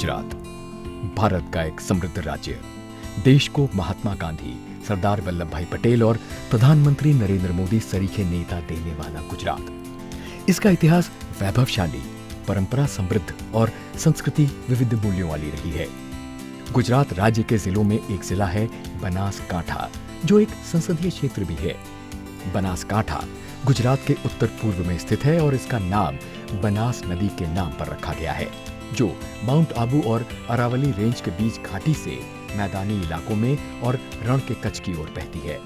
गुजरात भारत का एक समृद्ध राज्य, देश को महात्मा गांधी, सरदार वल्लभ भाई पटेल और प्रधानमंत्री नरेंद्र मोदी सरीखे नेता देने वाला गुजरात। इसका इतिहास वैभवशाली, परंपरा समृद्ध और संस्कृति विविध मूल्यों वाली रही है। गुजरात राज्य के जिलों में एक जिला है बनासकांठा, जो एक संसदीय क्षेत्र भी है। बनासकांठा गुजरात के उत्तर पूर्व में स्थित है और इसका नाम बनास नदी के नाम पर रखा गया है, जो माउंट आबू और अरावली रेंज के बीच घाटी से मैदानी इलाकों में और रण के कच्छ की ओर बहती है।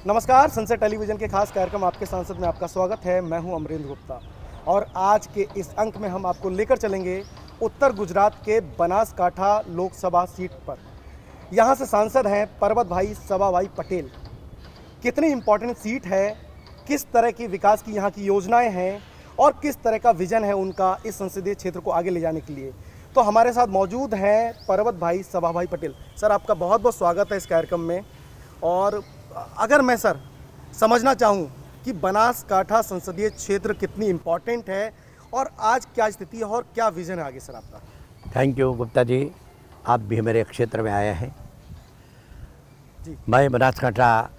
नमस्कार, सनसेट टेलीविजन के खास कार्यक्रम आपके सांसद में आपका स्वागत है। मैं हूं अमरेंद्र गुप्ता और आज के इस अंक में हम आपको लेकर चलेंगे उत्तर गुजरात के बनासकांठा लोकसभा सीट पर। यहां से सांसद हैं परबत भाई सभाभाई पटेल। कितनी इम्पोर्टेंट सीट है, किस तरह की विकास की यहाँ की योजनाएं हैं और किस तरह का विजन है उनका इस संसदीय क्षेत्र को आगे ले जाने के लिए, तो हमारे साथ मौजूद हैं परबत भाई सभाभाई पटेल। सर, आपका बहुत बहुत स्वागत है इस कार्यक्रम में। और अगर मैं सर समझना चाहूँ कि बनासकांठा संसदीय क्षेत्र कितनी इम्पोर्टेंट है और आज क्या स्थिति है और क्या विजन है आगे सर आपका। थैंक यू गुप्ता जी, आप भी मेरे क्षेत्र में आए हैं जी। मैं बनासकांठा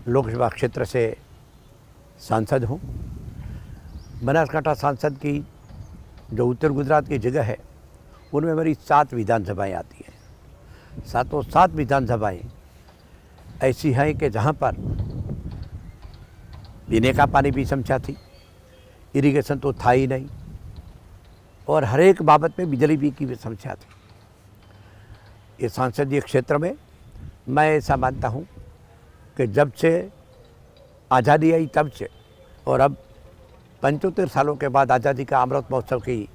लोकसभा क्षेत्र से सांसद हूँ। बनासकांठा सांसद की जो उत्तर गुजरात की जगह है उनमें मेरी 7 विधानसभाएँ आती हैं। सातों 7 विधानसभाएँ ऐसी हैं कि जहाँ पर पीने का पानी भी समस्या थी, इरिगेशन तो था ही नहीं, और हर एक बाबत में बिजली भी की भी समस्या थी। इस संसदीय क्षेत्र में मैं ऐसा मानता हूँ कि जब से आज़ादी आई तब से और अब 75 सालों के बाद आज़ादी का अमृत महोत्सव की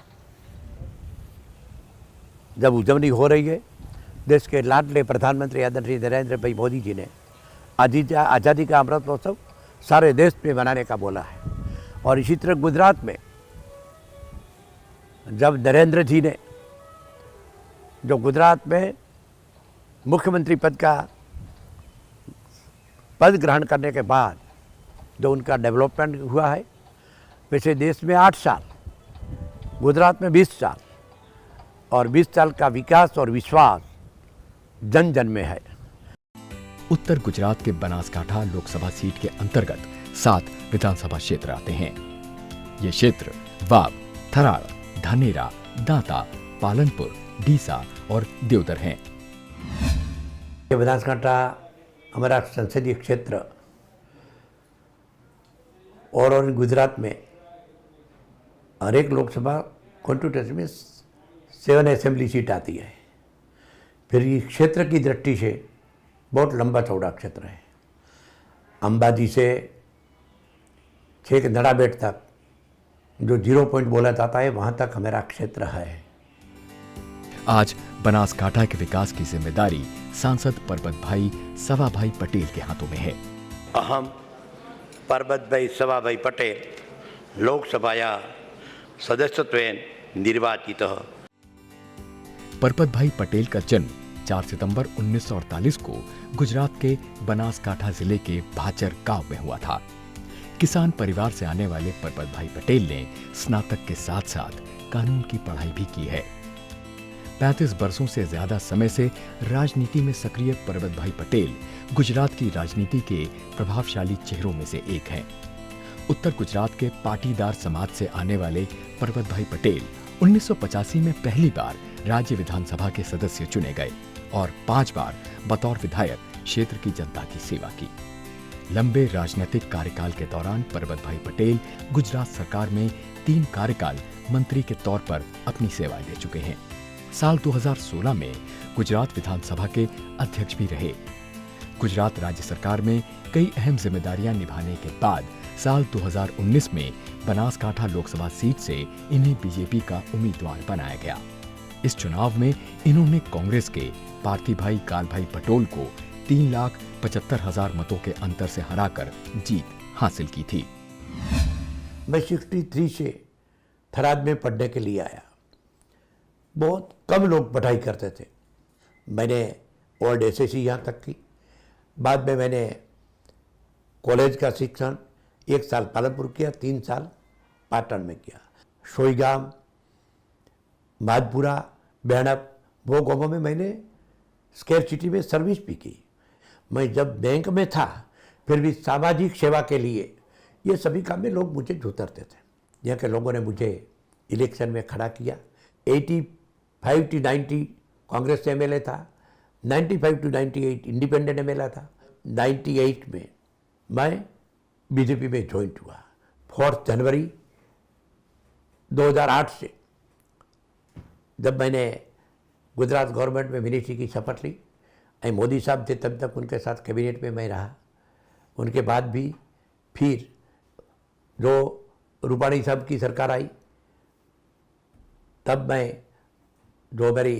जब उजवनी हो रही है, देश के लाडले प्रधानमंत्री आदरणीय नरेंद्र भाई मोदी जी ने आज़ादी का अमृत महोत्सव सारे देश में मनाने का बोला है। और इसी तरह गुजरात में जब नरेंद्र जी ने जो गुजरात में मुख्यमंत्री पद ग्रहण करने के बाद जो उनका डेवलपमेंट हुआ है, वैसे देश में 8 साल, गुजरात में 20 साल और 20 साल का विकास और विश्वास जन जन में है। उत्तर गुजरात के बनासकांठा लोकसभा सीट के अंतर्गत 7 विधानसभा क्षेत्र आते हैं। ये क्षेत्र वाव, थराड़, धानेरा, दांता, पालनपुर, डीसा और देवधर हैं। ये बनासकांठा हमारा संसदीय क्षेत्र और गुजरात में हर एक लोकसभा कॉन्स्टिट्यूंसी में 7 असेंबली सीट आती है। फिर ये क्षेत्र की दृष्टि से बहुत लंबा चौड़ा क्षेत्र है। अंबाजी से छेक नड़ाबेट तक जो 0 पॉइंट बोला जाता है, वहाँ तक हमारा क्षेत्र है। आज बनासकांठा के विकास की जिम्मेदारी सांसद परबत भाई सभाभाई पटेल के हाथों में है। अहम परबत भाई सभाभाई पटेल लोकसभाया सदस्यत्वेन निर्वाचितः। परबत भाई पटेल का जन्म 4 सितंबर 1948 को गुजरात के बनासकांठा जिले के भाचर गांव में हुआ था। किसान परिवार से आने वाले परबत भाई पटेल ने स्नातक के साथ साथ कानून की पढ़ाई भी की है। 35 वर्षों से ज्यादा समय से राजनीति में सक्रिय परबत भाई पटेल गुजरात की राजनीति के प्रभावशाली चेहरों में से एक हैं। उत्तर गुजरात के पाटीदार समाज से आने वाले परबत भाई पटेल 1985 में पहली बार राज्य विधानसभा के सदस्य चुने गए और 5 बार बतौर विधायक क्षेत्र की जनता की सेवा की। लंबे राजनीतिक कार्यकाल के दौरान परबत भाई पटेल गुजरात सरकार में 3 कार्यकाल मंत्री के तौर पर अपनी सेवाएं दे चुके हैं। साल 2016 में गुजरात विधानसभा के अध्यक्ष भी रहे। गुजरात राज्य सरकार में कई अहम जिम्मेदारियां निभाने के बाद साल 2019 में बनासकांठा लोकसभा सीट से इन्हें बीजेपी का उम्मीदवार बनाया गया। इस चुनाव में इन्होंने कांग्रेस के पार्थिभाई कालभाई पटेल को 3,75,000 मतों के अंतर से हराकर जीत हासिल की थी। मैं 63 से थराद में पढ़ने के लिए आया। बहुत कम लोग पढ़ाई करते थे। मैंने ओल्ड एसएससी यहाँ तक की। बाद में मैंने कॉलेज का शिक्षण 1 साल पालनपुर किया, 3 साल पाटन में किया। सोईगाम माधपुरा, बेहड़प, वो गाँवों में मैंने स्केयर सिटी में सर्विस भी की। मैं जब बैंक में था फिर भी सामाजिक सेवा के लिए ये सभी काम में लोग मुझे जोतरते थे। यहाँ के लोगों ने मुझे इलेक्शन में खड़ा किया। 85 to 90 कांग्रेस से एमएलए था, 95 to 98 इंडिपेंडेंट एमएलए था। 98 में मैं बीजेपी में ज्वाइन हुआ। 4 जनवरी 2008 से जब मैंने गुजरात गवर्नमेंट में मिनिस्ट्री की शपथ ली, मोदी साहब थे तब तक उनके साथ कैबिनेट में मैं रहा। उनके बाद भी फिर जो रूपाणी साहब की सरकार आई तब मैं जो मेरी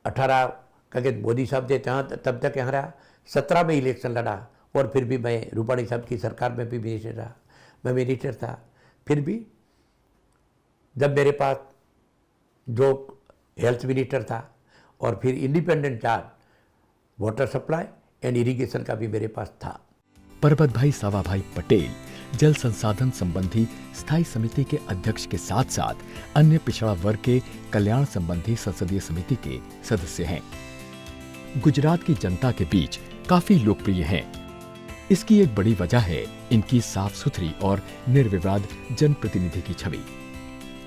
18 का मोदी साहब थे तब तक यहाँ रहा। 17 में इलेक्शन लड़ा और फिर भी मैं रूपाणी साहब की सरकार में भी मिनिस्टर रहा। मैं मिनिस्टर था। फिर भी जब मेरे पास जो हेल्थ मिनिस्टर था और फिर independent charge water supply and irrigation का भी मेरे पास था। परबत भाई सावाभाई पटेल जल संसाधन संबंधी स्थायी समिति के अध्यक्ष के साथ साथ अन्य पिछड़ा वर्ग के कल्याण संबंधी संसदीय समिति के सदस्य हैं। गुजरात की जनता के बीच काफी लोकप्रिय हैं। इसकी एक बड़ी वजह है इनकी साफ सुथरी और निर्विवाद जनप्रतिनिधि की छवि।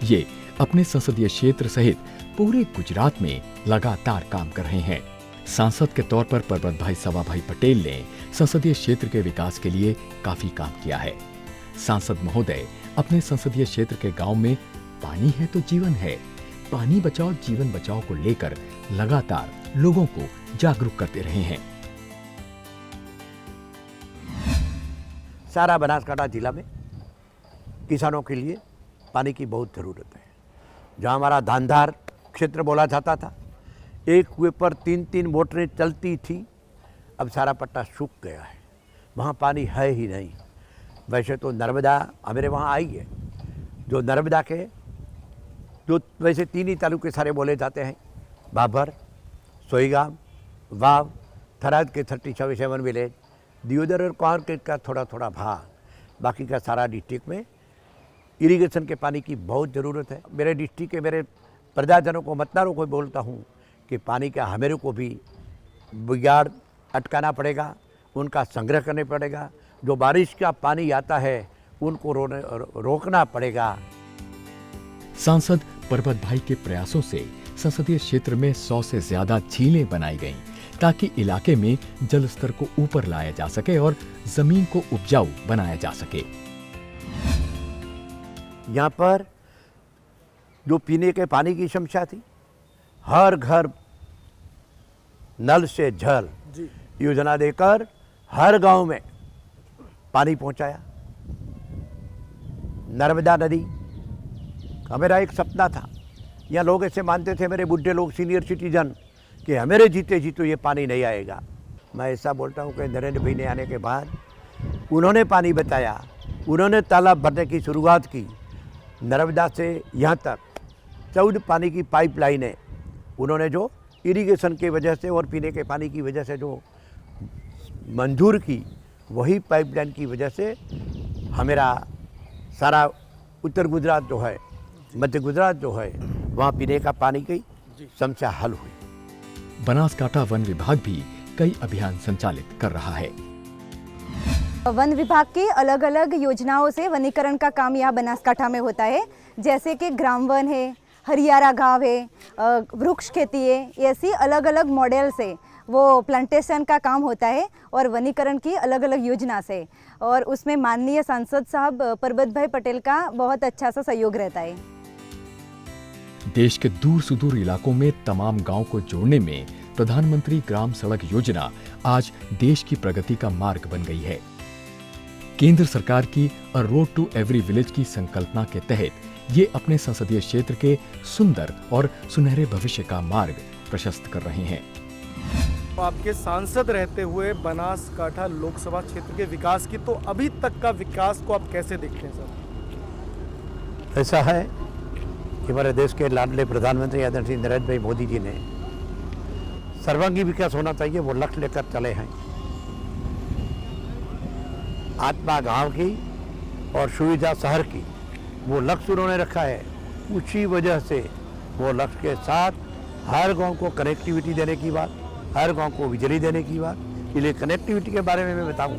ये अपने संसदीय क्षेत्र सहित पूरे गुजरात में लगातार काम कर रहे हैं। सांसद के तौर पर परबत भाई सावाभाई पटेल ने संसदीय क्षेत्र के विकास के लिए काफी काम किया है। सांसद महोदय अपने संसदीय क्षेत्र के गांव में पानी है तो जीवन है, पानी बचाओ जीवन बचाओ को लेकर लगातार लोगों को जागरूक करते रहे हैं। सारा बनासकांठा जिला में किसानों के लिए पानी की बहुत ज़रूरत है। जहाँ हमारा धानदार क्षेत्र बोला जाता था, एक कुएं पर 3-3 मोटरें चलती थी, अब सारा पट्टा सूख गया है, वहाँ पानी है ही नहीं। वैसे तो नर्मदा हमारे वहाँ आई है, जो नर्मदा के जो वैसे 3 ही तालुके सारे बोले जाते हैं, बाबर, सोईगाम, वाव, थराद के 37 विलेज, दियोदर और कांकेर का थोड़ा थोड़ा भाग, बाकी का सारा डिस्ट्रिक्ट में इरिगेशन के पानी की बहुत ज़रूरत है। मेरे डिस्ट्रिक्ट के मेरे प्रजाजनों को, मतदारों को बोलता हूँ कि पानी का हमें को भी बिगाड़ अटकाना पड़ेगा, उनका संग्रह करने पड़ेगा। जो बारिश का पानी आता है उनको रोकना पड़ेगा। सांसद परबत भाई के प्रयासों से संसदीय क्षेत्र में 100 से ज्यादा झीलें बनाई गईं ताकि इलाके में जल स्तर को ऊपर लाया जा सके और जमीन को उपजाऊ बनाया जा सके। यहाँ पर जो पीने के पानी की समस्या थी, हर घर नल से जल योजना देकर हर गांव में पानी पहुंचाया। नर्मदा नदी का मेरा एक सपना था। यहाँ लोग ऐसे मानते थे, मेरे बुढ़े लोग, सीनियर सिटीजन, कि हमारे जीते जी तो ये पानी नहीं आएगा। मैं ऐसा बोलता हूँ कि नरेंद्र भाई ने आने के बाद उन्होंने पानी बताया, उन्होंने तालाब भरने की शुरुआत की। नर्मदा से यहाँ तक 14 पानी की पाइपलाइनें उन्होंने जो इरिगेशन की वजह से और पीने के पानी की वजह से जो मंजूर की, वही पाइपलाइन की वजह से हमारा सारा उत्तर गुजरात जो है, मध्य गुजरात जो है, वहाँ पीने का पानी की समस्या हल हुई। बनासकांठा वन विभाग भी कई अभियान संचालित कर रहा है। वन विभाग की अलग अलग योजनाओं से वनीकरण का काम यहाँ बनासकांठा में होता है, जैसे कि ग्राम वन है, हरियारा गांव है, वृक्ष खेती है, ऐसी अलग अलग मॉडल से वो प्लांटेशन का काम होता है और वनीकरण की अलग अलग योजना से, और उसमें माननीय सांसद साहब परबत भाई पटेल का बहुत अच्छा सा सहयोग रहता है। देश के दूर सुदूर इलाकों में तमाम गांव को जोड़ने में प्रधानमंत्री ग्राम सड़क योजना आज देश की प्रगति का मार्ग बन गई है। केंद्र सरकार की अ रोड टू एवरी विलेज की संकल्पना के तहत ये अपने संसदीय क्षेत्र के सुंदर और सुनहरे भविष्य का मार्ग प्रशस्त कर रहे हैं। आपके सांसद रहते हुए बनासकांठा लोकसभा क्षेत्र के विकास की, तो अभी तक का विकास को आप कैसे देखते हैं सर? ऐसा है कि हमारे देश के लाडले प्रधानमंत्री आदरणीय नरेंद्र भाई मोदी जी ने सर्वांगीण विकास होना चाहिए, वो लक्ष्य लेकर चले हैं। आत्मा गांव की और सुविधा शहर की, वो लक्ष्य उन्होंने रखा है। उसी वजह से वो लक्ष्य के साथ हर गांव को कनेक्टिविटी देने की बात, हर गांव को बिजली देने की बात। इसलिए कनेक्टिविटी के बारे में मैं बताऊं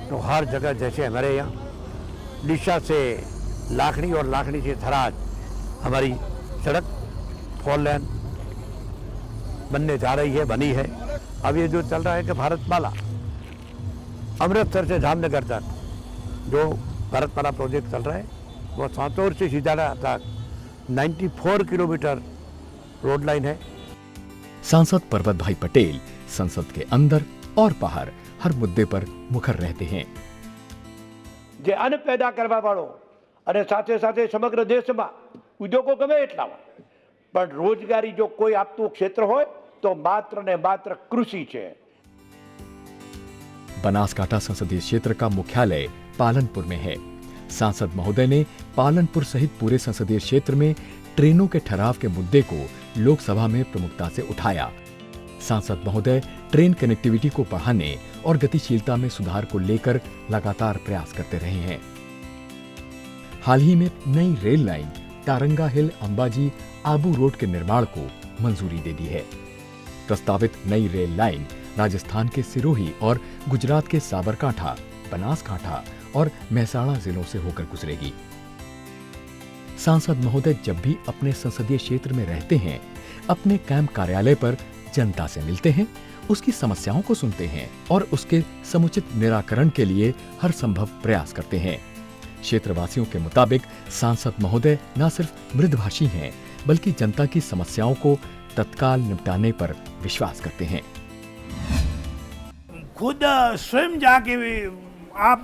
तो हर जगह जैसे हमारे यहाँ डिशा से लाखनी और लाखनी से थराज हमारी सड़क 4 लेन बनने जा रही है, बनी है। अब ये जो चल रहा है कि भारतमाला अमृतसर से जामनगर तक जो भारतमाला प्रोजेक्ट चल रहा है वो सांतौर से सीधाड़ा तक 94 किलोमीटर रोड लाइन है। सांसद पर्वत भाई पटेल संसद के अंदर और बाहर हर मुद्दे पर मुखर रहते हैं। જે અન્ન પેદા કરવા વાળો અને સાથે સાથે સમગ્ર દેશમાં ઉદ્યોગો ગમે એટલા હોય પણ રોજગારી જો કોઈ આપતું ક્ષેત્ર હોય તો માત્ર ને માત્ર કૃષિ છે। बनासकाठा संसदीय क्षेत्र का मुख्यालय पालनपुर में है। सांसद महोदय ने पालनपुर सहित पूरे संसदीय क्षेत्र में ट्रेनों के ठहराव के मुद्दे को लोकसभा में प्रमुखता से उठाया। सांसद महोदय ट्रेन कनेक्टिविटी को बढ़ाने और गतिशीलता में सुधार को लेकर लगातार प्रयास करते रहे हैं। हाल ही में नई रेल लाइन तारंगा हिल अंबाजी आबू रोड के निर्माण को मंजूरी दे दी है। प्रस्तावित नई रेल लाइन राजस्थान के सिरोही और गुजरात के साबरकांठा, बनासकांठा और महसाणा जिलों से होकर गुजरेगी। सांसद महोदय जब भी अपने संसदीय क्षेत्र में रहते हैं, अपने कैंप कार्यालय पर जनता से मिलते हैं, उसकी समस्याओं को सुनते हैं और उसके समुचित निराकरण के लिए हर संभव प्रयास करते हैं। क्षेत्रवासियों के मुताबिक सांसद महोदय न सिर्फ मृदभाषी हैं, बल्कि जनता की समस्याओं को तत्काल निपटाने पर विश्वास करते हैं। खुद स्वयं जाके आप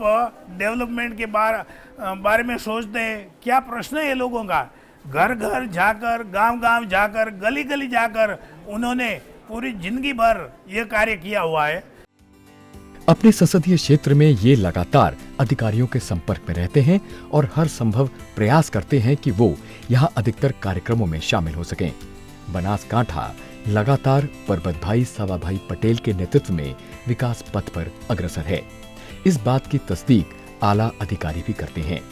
डेवलपमेंट के बारे में सोचते हैं, क्या प्रश्न है लोगों का। घर घर जाकर, गांव गांव जाकर, गली गली जाकर उन्होंने पूरी जिंदगी भर ये कार्य किया हुआ है। अपने संसदीय क्षेत्र में ये लगातार अधिकारियों के संपर्क में रहते हैं और हर संभव प्रयास करते हैं कि वो यहाँ अधिकतर कार्यक्रमों में शामिल हो सकें। बनासकांठा लगातार पर्वत भाई सावा भाई पटेल के नेतृत्व में विकास पथ पर अग्रसर है। इस बात की तस्दीक आला अधिकारी भी करते हैं।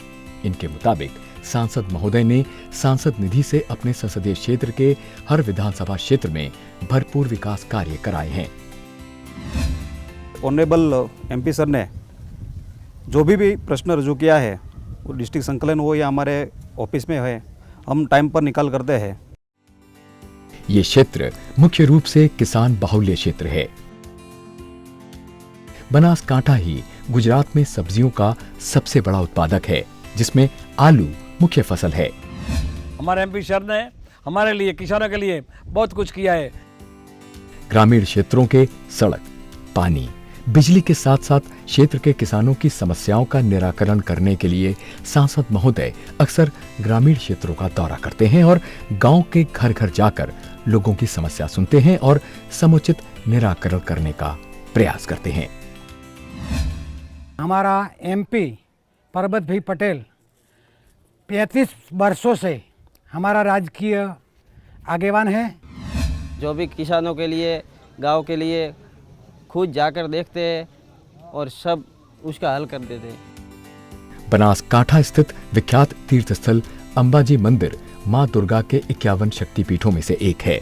इनके मुताबिक सांसद महोदय ने सांसद निधि से अपने संसदीय क्षेत्र के हर विधानसभा क्षेत्र में भरपूर विकास कार्य कराए हैं। ऑनरेबल एमपी सर ने जो भी प्रश्न रजू किया है वो डिस्ट्रिक्ट संकलन हो या हमारे ऑफिस में है, हम टाइम पर निकाल करते हैं। ये क्षेत्र मुख्य रूप से किसान बाहुल्य क्षेत्र है। बनासकांठा ही गुजरात में सब्जियों का सबसे बड़ा उत्पादक है, जिसमें आलू मुख्य फसल है। हमारे एमपी सर ने हमारे लिए, किसानों के लिए बहुत कुछ किया है। ग्रामीण क्षेत्रों के सड़क, पानी, बिजली के साथ साथ क्षेत्र के किसानों की समस्याओं का निराकरण करने के लिए सांसद महोदय अक्सर ग्रामीण क्षेत्रों का दौरा करते हैं और गांव के घर घर जाकर लोगों की समस्या सुनते हैं और समुचित निराकरण करने का प्रयास करते हैं। हमारा एमपी पर्वत भाई पटेल 35 वर्षों से हमारा राजकीय आगेवान है। जो भी किसानों के लिए, गांव के लिए खुद जाकर देखते हैं और सब उसका हल कर देते हैं। बनासकांठा स्थित विख्यात तीर्थ स्थल अंबाजी मंदिर मां दुर्गा के 51 शक्तिपीठों में से एक है।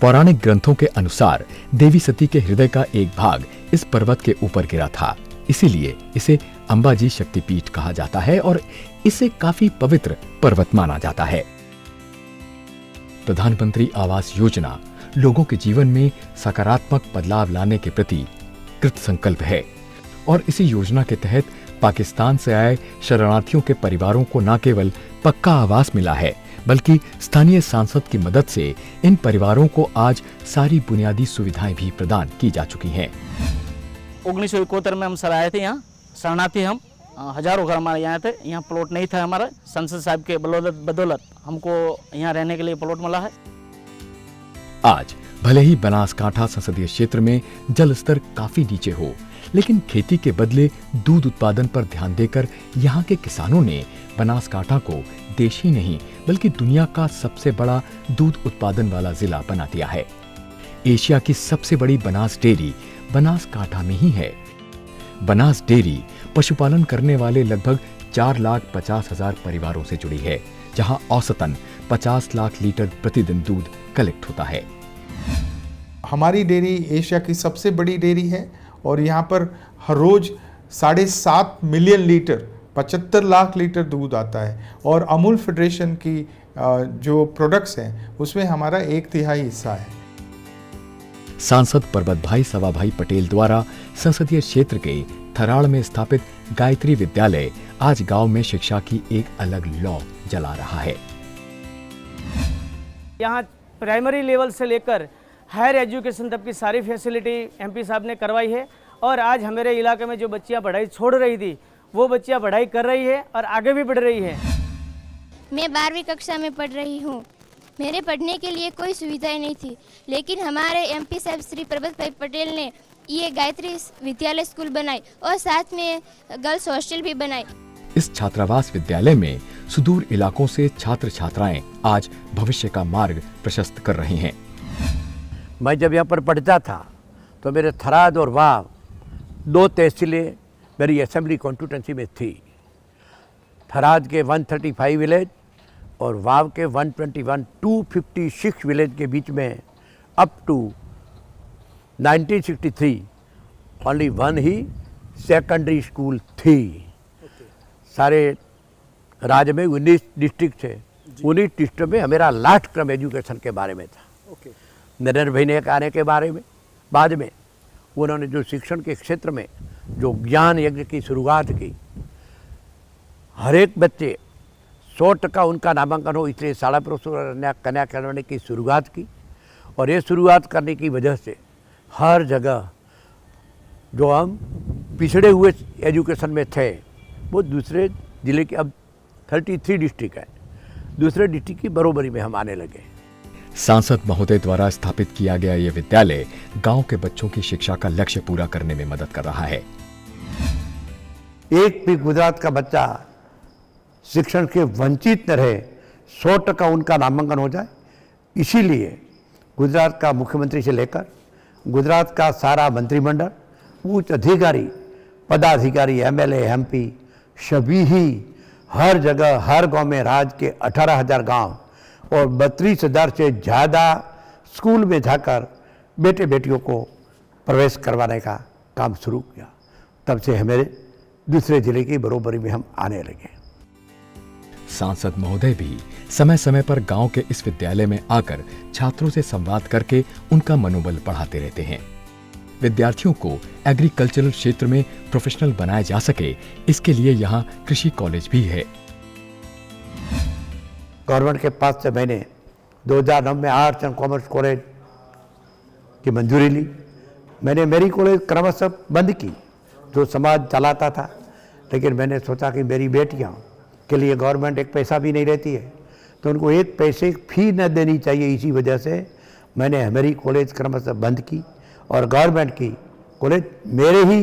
पौराणिक ग्रंथों के अनुसार देवी सती के हृदय का एक भाग इस पर्वत के ऊपर गिरा था, इसीलिए इसे अंबाजी शक्तिपीठ कहा जाता है और इसे काफी पवित्र पर्वत माना जाता है। प्रधानमंत्री आवास योजना लोगों के जीवन में सकारात्मक बदलाव लाने के प्रति कृत संकल्प है और इसी योजना के तहत पाकिस्तान से आए शरणार्थियों के परिवारों को न केवल पक्का आवास मिला है, बल्कि स्थानीय सांसद की मदद से इन परिवारों को आज सारी बुनियादी सुविधाएं भी प्रदान की जा चुकी हैं। 1971 में हम सर आए थे यहाँ, शरणार्थी हम, हजारों घर हमारे यहाँ थे। यहाँ प्लॉट नहीं था हमारा, संसद साहब के बदौलत हमको यहाँ रहने के लिए प्लॉट मिला है। आज भले ही बनासकांठा संसदीय क्षेत्र में जल स्तर काफी नीचे हो, लेकिन खेती के बदले दूध उत्पादन पर ध्यान देकर यहाँ के किसानों ने बनासकांठा को देश ही नहीं बल्कि दुनिया का सबसे बड़ा दूध उत्पादन वाला जिला बना दिया है। एशिया की सबसे बड़ी बनास डेयरी बनासकांठा में ही है। बनास डेयरी पशुपालन करने वाले लगभग 4,50,000 परिवारों से जुड़ी है, जहां औसतन 50 लाख लीटर प्रतिदिन दूध कलेक्ट होता है। हमारी डेयरी एशिया की सबसे बड़ी डेयरी है और यहाँ पर हर रोज़ 7.5 मिलियन लीटर 75 लाख लीटर दूध आता है और अमूल फेडरेशन की जो प्रोडक्ट्स हैं उसमें हमारा 1/3 हिस्सा है। सांसद परबत भाई सवा भाई पटेल द्वारा संसदीय क्षेत्र के थराड़ में स्थापित गायत्री विद्यालय आज गांव में शिक्षा की एक अलग लौ जला रहा है। यहाँ प्राइमरी लेवल से लेकर हायर एजुकेशन तक की सारी फैसिलिटी एमपी साहब ने करवाई है और आज हमारे इलाके में जो बच्चियाँ पढ़ाई छोड़ रही थी वो बच्चियाँ पढ़ाई कर रही है और आगे भी बढ़ रही है। मैं 12वीं कक्षा में पढ़ रही हूँ। मेरे पढ़ने के लिए कोई सुविधाएं नहीं थी, लेकिन हमारे एमपी साहब श्री परबत भाई पटेल ने ये गायत्री विद्यालय स्कूल बनाई और साथ में गर्ल्स हॉस्टल भी बनाई। इस छात्रावास विद्यालय में सुदूर इलाकों से छात्र छात्राएं आज भविष्य का मार्ग प्रशस्त कर रहे हैं। मैं जब यहाँ पर पढ़ता था तो मेरे थराद और वाव 2 तहसीलें मेरी असेंबली कॉन्स्टिट्यूंसी में थी। थराद के 135 विलेज और वाव के 256 विलेज के बीच में अप टू 1963 ओनली 1 ही सेकेंडरी स्कूल थी। सारे राज्य में 19 डिस्ट्रिक्ट थे, 19 डिस्ट्रिक्ट में मेरा लास्ट क्रम एजुकेशन के बारे में था। नरेंद्र भाई ने आने के बारे में बाद में उन्होंने जो शिक्षण के क्षेत्र में जो ज्ञान यज्ञ की शुरुआत की, हर एक बच्चे 100% उनका नामांकन हो इसलिए शाला प्रवेश कन्या करवाने की शुरुआत की और ये शुरुआत करने की वजह से हर जगह जो हम पिछड़े हुए एजुकेशन में थे वो दूसरे ज़िले के अब 33 डिस्ट्रिक्ट है, दूसरे डिस्ट्रिक्ट की बरोबरी में हम आने लगे। सांसद महोदय द्वारा स्थापित किया गया ये विद्यालय गांव के बच्चों की शिक्षा का लक्ष्य पूरा करने में मदद कर रहा है। एक भी गुजरात का बच्चा शिक्षण के वंचित न रहे, 100% उनका नामांकन हो जाए, इसीलिए गुजरात का मुख्यमंत्री से लेकर गुजरात का सारा मंत्रिमंडल, उच्च अधिकारी, पदाधिकारी, एमएलए, एमपी सभी ही हर जगह हर गांव में राज्य के 18,000 गांव और 32,000 से ज़्यादा स्कूल में जाकर बेटे बेटियों को प्रवेश करवाने का काम शुरू किया। तब से हमारे दूसरे जिले की बरोबरी में हम आने लगे। सांसद महोदय भी समय समय पर गांव के इस विद्यालय में आकर छात्रों से संवाद करके उनका मनोबल बढ़ाते रहते हैं। विद्यार्थियों को एग्रीकल्चरल क्षेत्र में प्रोफेशनल बनाया जा सके, इसके लिए यहाँ कृषि कॉलेज भी है। गवर्नमेंट के पास से मैंने 2009 में आर्ट्स एंड कॉमर्स कॉलेज की मंजूरी ली। मैंने मेरी कॉलेज क्रमशः बंद की जो समाज चलाता था, लेकिन मैंने सोचा कि मेरी बेटियां के लिए गवर्नमेंट एक पैसा भी नहीं रहती है तो उनको एक पैसे फी न देनी चाहिए। इसी वजह से मैंने मेरी कॉलेज क्रमशः बंद की और गवर्नमेंट की कॉलेज मेरे ही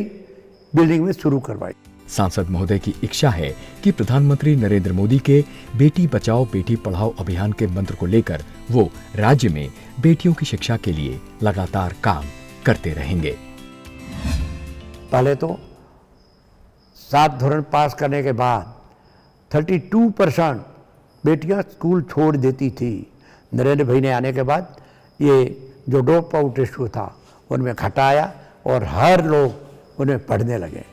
बिल्डिंग में शुरू करवाई। सांसद महोदय की इच्छा है कि प्रधानमंत्री नरेंद्र मोदी के बेटी बचाओ बेटी पढ़ाओ अभियान के मंत्र को लेकर वो राज्य में बेटियों की शिक्षा के लिए लगातार काम करते रहेंगे। पहले तो 7 धोरण पास करने के बाद 32% बेटियां स्कूल छोड़ देती थी। नरेंद्र भाई ने आने के बाद ये जो ड्रॉप आउट रेशियो था उनमें घटाया और हर लोग उन्हें पढ़ने लगे।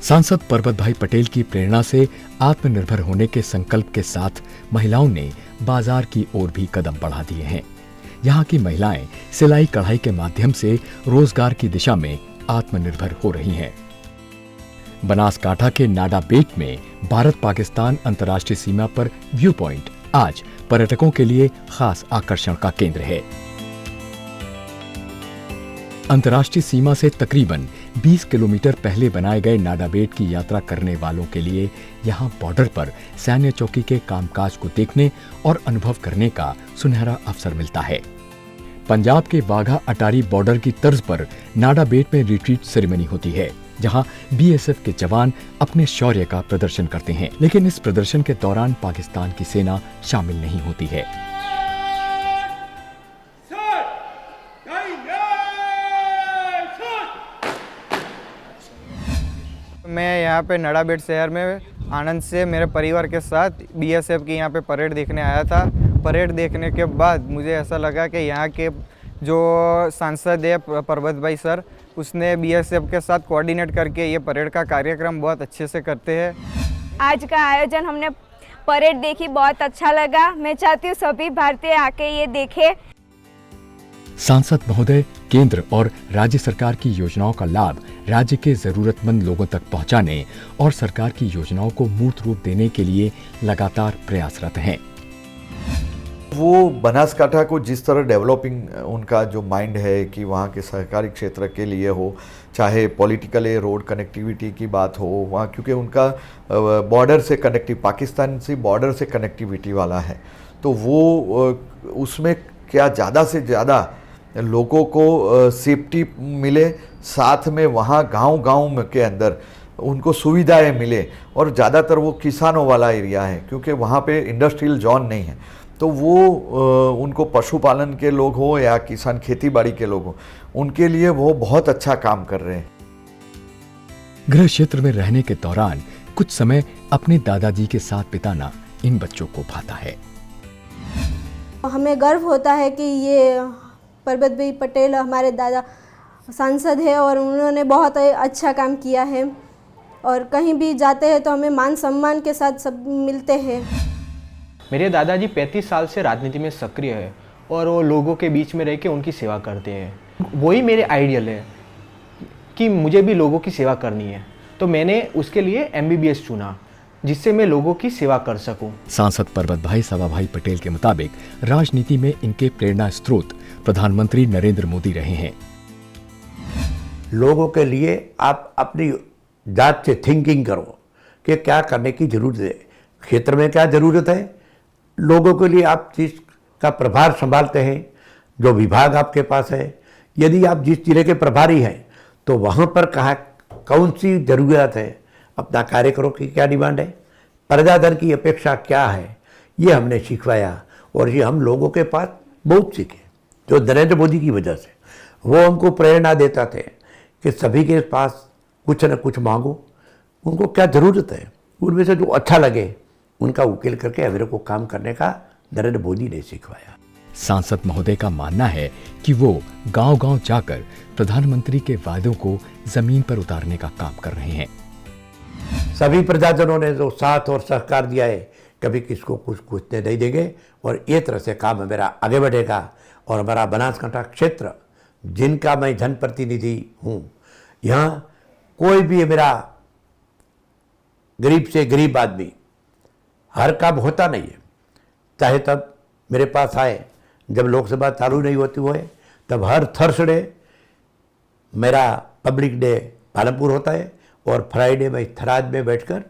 सांसद परबत भाई पटेल की प्रेरणा से आत्मनिर्भर होने के संकल्प के साथ महिलाओं ने बाजार की ओर भी कदम बढ़ा दिए हैं। यहाँ की महिलाएं सिलाई कढ़ाई के माध्यम से रोजगार की दिशा में आत्मनिर्भर हो रही हैं। बनासकांठा के नाडा बेट में भारत पाकिस्तान अंतर्राष्ट्रीय सीमा पर व्यू पॉइंट आज पर्यटकों के लिए खास आकर्षण का केंद्र है। अंतर्राष्ट्रीय सीमा से तकरीबन 20 किलोमीटर पहले बनाए गए नाडा बेट की यात्रा करने वालों के लिए यहां बॉर्डर पर सैन्य चौकी के कामकाज को देखने और अनुभव करने का सुनहरा अवसर मिलता है। पंजाब के वाघा अटारी बॉर्डर की तर्ज पर नाडा बेट में रिट्रीट सेरेमनी होती है, जहां बीएसएफ के जवान अपने शौर्य का प्रदर्शन करते हैं, लेकिन इस प्रदर्शन के दौरान पाकिस्तान की सेना शामिल नहीं होती है। मैं यहाँ पे नाडा बेट शहर में आनंद से मेरे परिवार के साथ बीएसएफ की यहाँ पे परेड देखने आया था। परेड देखने के बाद मुझे ऐसा लगा कि यहाँ के जो सांसद है पर्वत भाई सर, उसने बीएसएफ के साथ कोऑर्डिनेट करके ये परेड का कार्यक्रम बहुत अच्छे से करते हैं। आज का आयोजन हमने परेड देखी, बहुत अच्छा लगा। मैं चाहती हूँ सभी भारतीय आके ये देखें। सांसद महोदय केंद्र और राज्य सरकार की योजनाओं का लाभ राज्य के जरूरतमंद लोगों तक पहुंचाने और सरकार की योजनाओं को मूर्त रूप देने के लिए लगातार प्रयासरत हैं। वो बनासकाठा को जिस तरह डेवलपिंग उनका जो माइंड है कि वहाँ के सहकारी क्षेत्र के लिए हो, चाहे पॉलिटिकल रोड कनेक्टिविटी की बात हो वहाँ, क्योंकि उनका बॉर्डर से पाकिस्तान से बॉर्डर से कनेक्टिविटी वाला है, तो वो उसमें क्या ज़्यादा से ज़्यादा लोगों को सेफ्टी मिले, साथ में वहाँ गांव के अंदर उनको सुविधाएं मिले। और ज़्यादातर वो किसानों वाला एरिया है, क्योंकि वहाँ पे इंडस्ट्रियल जोन नहीं है, तो वो उनको पशुपालन के लोग हो या किसान खेती बाड़ी के लोग हो, उनके लिए वो बहुत अच्छा काम कर रहे हैं। गृह क्षेत्र में रहने के दौरान कुछ समय अपने दादाजी के साथ बिताना इन बच्चों को भाता है। हमें गर्व होता है कि ये पर्वत भाई पटेल हमारे दादा सांसद है और उन्होंने बहुत अच्छा काम किया है, और कहीं भी जाते हैं तो हमें मान सम्मान के साथ सब मिलते हैं। मेरे दादाजी 35 साल से राजनीति में सक्रिय है और वो लोगों के बीच में रह के उनकी सेवा करते हैं। वही मेरे आइडियल है कि मुझे भी लोगों की सेवा करनी है, तो मैंने उसके लिए MBBS चुना, जिससे मैं लोगों की सेवा कर सकूं। सांसद पर्वत भाई सवा भाई पटेल के मुताबिक राजनीति में इनके प्रेरणा स्रोत प्रधानमंत्री नरेंद्र मोदी रहे हैं। लोगों के लिए आप अपनी जात से थिंकिंग करो कि क्या करने की जरूरत है, क्षेत्र में क्या जरूरत है, लोगों के लिए आप जिस का प्रभार संभालते हैं, जो विभाग आपके पास है, यदि आप जिस जिले के प्रभारी हैं तो वहाँ पर कहाँ कौन सी ज़रूरत है, अपना कार्य करो की क्या डिमांड है, प्रजाधन की अपेक्षा क्या है, ये हमने सिखवाया। और ये हम लोगों के पास बहुत सीखे, जो नरेंद्र मोदी की वजह से वो हमको प्रेरणा देता थे कि सभी के पास कुछ न कुछ मांगो, उनको क्या ज़रूरत है, उनमें से जो अच्छा लगे उनका उकेल करके अवेरे को काम करने का नरेंद्र मोदी ने सिखवाया। सांसद महोदय का मानना है कि वो गांव-गांव जाकर प्रधानमंत्री के वादों को जमीन पर उतारने का काम कर रहे हैं। सभी प्रजाजनों ने जो साथ और सहकार दिया है, कभी किसको कुछ पूछने नहीं देंगे और ये तरह से काम मेरा आगे बढ़ेगा। और हमारा बनासकांठा क्षेत्र, जिनका मैं जनप्रतिनिधि हूँ, यहाँ कोई भी मेरा गरीब से गरीब आदमी हर काम होता नहीं है, चाहे तब मेरे पास आए, जब लोकसभा चालू नहीं होती हुए तब हर थर्सडे मेरा पब्लिक डे पालमपुर होता है और फ्राइडे में थराद में बैठकर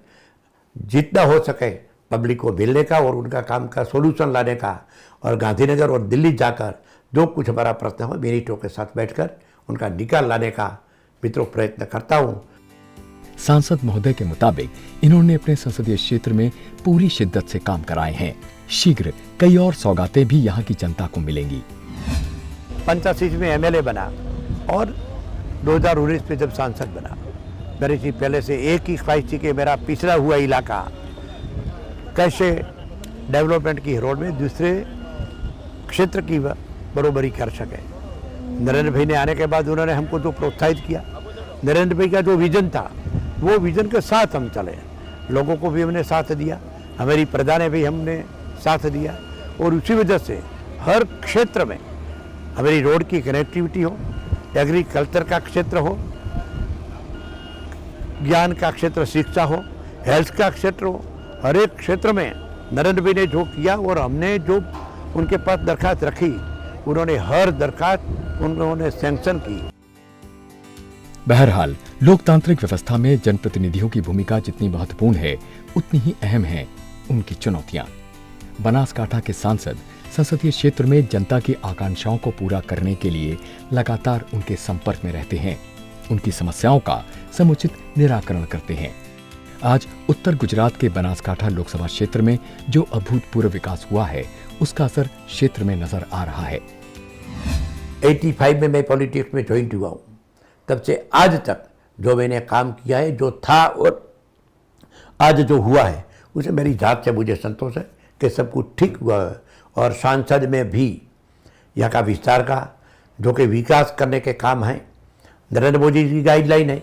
जितना हो सके पब्लिक को मिलने का और उनका काम का सोल्यूशन लाने का, और गांधीनगर और दिल्ली जाकर जो कुछ हमारा प्रश्न हो मिनिटों के साथ बैठकर उनका निकाल लाने का मित्रों प्रयत्न करता हूँ। सांसद महोदय के मुताबिक इन्होंने अपने संसदीय क्षेत्र में पूरी शिद्दत से काम कराए हैं। शीघ्र कई और सौगातें भी यहाँ की जनता को मिलेंगी। 85 में MLA बना और 2019 में जब सांसद बना, मेरी जी पहले से एक ही ख्वाहिश थी कि मेरा पिछड़ा हुआ इलाका कैसे डेवलपमेंट की रोड में दूसरे क्षेत्र की बरोबरी कर सके। नरेंद्र भाई ने आने के बाद उन्होंने हमको जो प्रोत्साहित किया, नरेंद्र भाई का जो विजन था वो विजन के साथ हम चले, लोगों को भी हमने साथ दिया, हमारी प्रजा ने भी हमने साथ दिया, और उसी वजह से हर क्षेत्र में हमारी रोड की कनेक्टिविटी हो, एग्रीकल्चर का क्षेत्र हो, ज्ञान का क्षेत्र शिक्षा हो, हेल्थ का क्षेत्र हो, हर एक क्षेत्र में नरेंद्र भाई ने जो किया और हमने जो उनके पास दरखास्त रखी, उन्होंने हर दरखास्त उन्होंने सैंक्शन की। बहरहाल लोकतांत्रिक व्यवस्था में जनप्रतिनिधियों की भूमिका जितनी महत्वपूर्ण है, उतनी ही अहम है उनकी चुनौतियां। बनासकाठा के सांसद संसदीय क्षेत्र में जनता की आकांक्षाओं को पूरा करने के लिए लगातार उनके संपर्क में रहते हैं, उनकी समस्याओं का समुचित निराकरण करते हैं। आज उत्तर गुजरात के बनासकाठा लोकसभा क्षेत्र में जो अभूतपूर्व विकास हुआ है, उसका असर क्षेत्र में नजर आ रहा है। 85 में मैं पॉलिटिक्स में ज्वाइन हुआ हूँ, तब से आज तक जो मैंने काम किया है, जो था और आज जो हुआ है उसे मेरी जात से मुझे संतोष है कि सब कुछ ठीक हुआ है। और सांसद में भी यहाँ का विस्तार का जो कि विकास करने के काम है, नरेंद्र मोदी जी की गाइडलाइन है।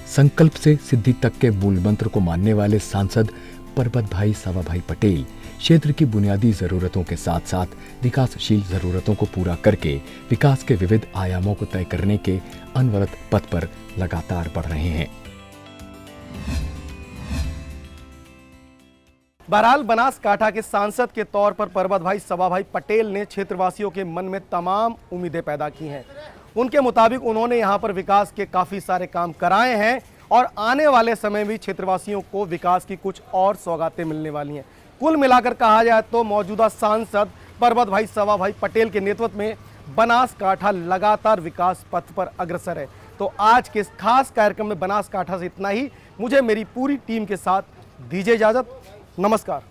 संकल्प से सिद्धि तक के मूल मंत्र को मानने वाले सांसद परबत भाई सवा भाई पटेल क्षेत्र की बुनियादी जरूरतों के साथ साथ विकासशील जरूरतों को पूरा करके विकास के विविध आयामों को तय करने के अनवरत पथ पर लगातार बढ़ रहे हैं। बहरहाल बनासकाठा के सांसद के तौर पर परबत भाई सवा भाई पटेल ने क्षेत्रवासियों के मन में तमाम उम्मीदें पैदा की हैं। उनके मुताबिक उन्होंने यहाँ पर विकास के काफ़ी सारे काम कराए हैं और आने वाले समय भी क्षेत्रवासियों को विकास की कुछ और सौगातें मिलने वाली हैं। कुल मिलाकर कहा जाए तो मौजूदा सांसद परबत भाई सवा भाई पटेल के नेतृत्व में बनासकाठा लगातार विकास पथ पर अग्रसर है। तो आज के इस खास कार्यक्रम में बनासकाठा से इतना ही। मुझे मेरी पूरी टीम के साथ दीजिए इजाज़त। नमस्कार।